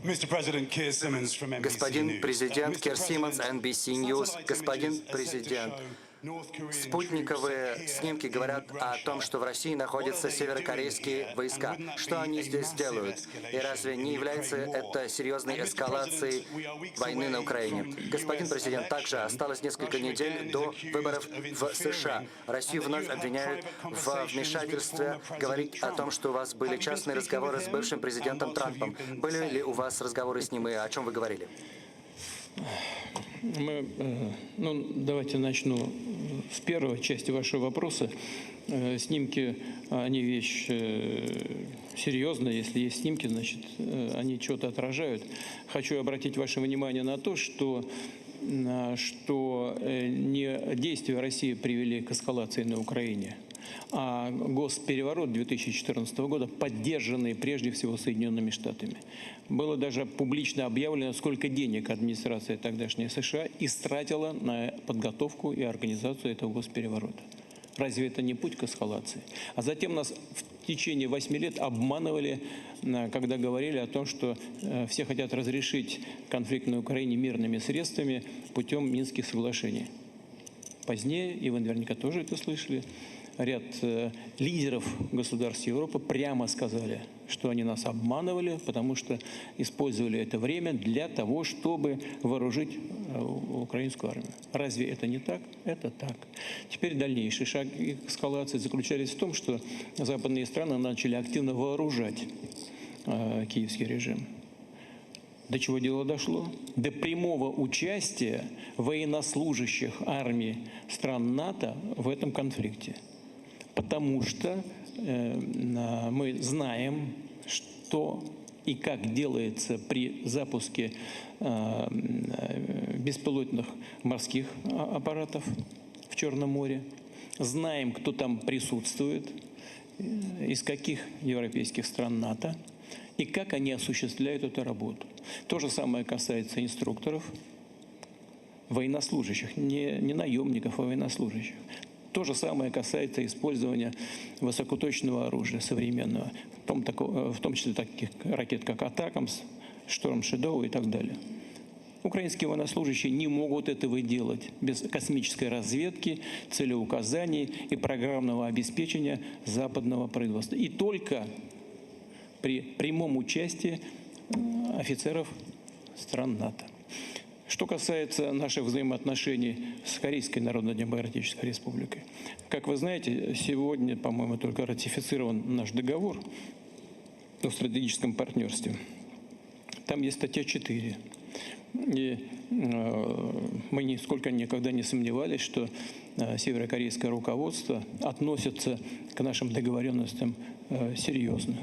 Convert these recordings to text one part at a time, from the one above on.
Господин президент Кир Симмонс, NBC News. Господин президент, спутниковые снимки говорят о том, что в России находятся северокорейские войска. Что они здесь делают? И разве не является это серьезной эскалацией войны на Украине? Господин президент, также осталось несколько недель до выборов в США. Россию вновь обвиняют в вмешательстве, говорить о том, что у вас были частные разговоры с бывшим президентом Трампом. Были ли у вас разговоры с ним и о чем вы говорили? Давайте начну с первой части вашего вопроса. Снимки, они вещь серьезная. Если есть снимки, значит, они что-то отражают. Хочу обратить ваше внимание на то, что не действия России привели к эскалации на Украине, а госпереворот 2014 года, поддержанный прежде всего Соединенными Штатами. Было даже публично объявлено, сколько денег администрация тогдашней США истратила на подготовку и организацию этого госпереворота. Разве это не путь к эскалации? А затем нас в течение 8 лет обманывали, когда говорили о том, что все хотят разрешить конфликт на Украине мирными средствами путем Минских соглашений. Позднее, и вы наверняка тоже это слышали, ряд лидеров государств Европы прямо сказали, что они нас обманывали, потому что использовали это время для того, чтобы вооружить украинскую армию. Разве это не так? Это так. Теперь дальнейший шаг эскалации заключались в том, что западные страны начали активно вооружать киевский режим. До чего дело дошло? До прямого участия военнослужащих армий стран НАТО в этом конфликте. Потому что мы знаем, что и как делается при запуске беспилотных морских аппаратов в Черном море. Знаем, кто там присутствует, из каких европейских стран НАТО, и как они осуществляют эту работу. То же самое касается инструкторов, военнослужащих, не наемников, а военнослужащих. То же самое касается использования высокоточного оружия современного, в том числе таких ракет, как «Атакамс», «Шторм Шедоу» и так далее. Украинские военнослужащие не могут этого делать без космической разведки, целеуказаний и программного обеспечения западного производства. И только при прямом участии офицеров стран НАТО. Что касается наших взаимоотношений с Корейской Народно-Демократической Республикой. Как вы знаете, сегодня, по-моему, только ратифицирован наш договор о стратегическом партнерстве. Там есть статья 4. И мы нисколько никогда не сомневались, что северокорейское руководство относится к нашим договоренностям серьезно.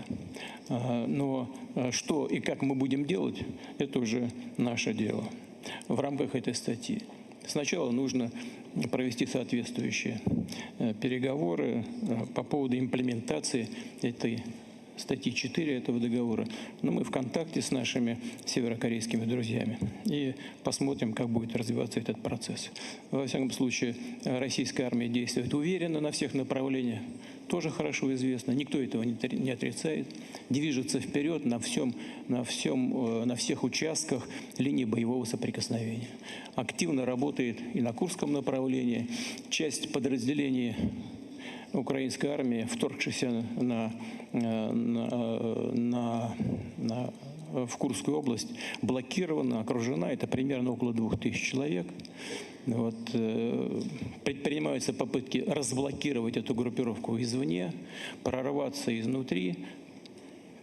Но что и как мы будем делать, это уже наше дело в рамках этой статьи. Сначала нужно провести соответствующие переговоры по поводу имплементации этой статьи 4 этого договора. Но мы в контакте с нашими северокорейскими друзьями и посмотрим, как будет развиваться этот процесс. Во всяком случае, российская армия действует уверенно на всех направлениях. Тоже хорошо известно, никто этого не отрицает. Движется вперед на всех участках линии боевого соприкосновения. Активно работает и на Курском направлении. Часть подразделений украинской армии, вторгшихся в Курскую область, блокирована, окружена. Это примерно около 2000 человек. Предпринимаются попытки разблокировать эту группировку извне, прорваться изнутри.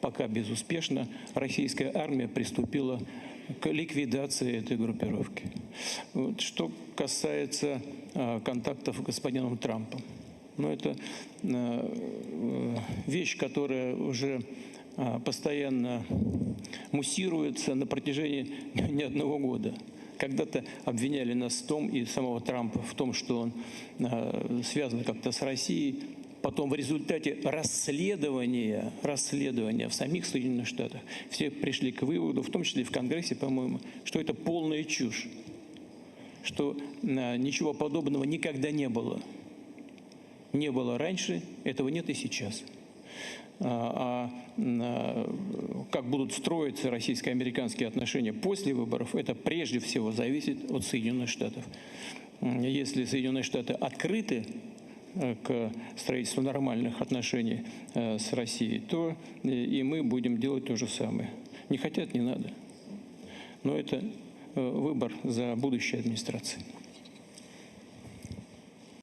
Пока безуспешно российская армия приступила к ликвидации этой группировки. Что касается контактов с господином Трампом. Это вещь, которая уже постоянно муссируется на протяжении не одного года. Когда-то обвиняли нас в том, и самого Трампа, в том, что он связан как-то с Россией. Потом в результате расследования в самих Соединенных Штатах все пришли к выводу, в том числе и в Конгрессе, по-моему, что это полная чушь, что ничего подобного никогда не было. Не было раньше, этого нет и сейчас. Как будут строиться российско-американские отношения после выборов, это прежде всего зависит от Соединенных Штатов. Если Соединенные Штаты открыты к строительству нормальных отношений с Россией, то и мы будем делать то же самое. Не хотят — не надо. Но это выбор за будущей администрацией.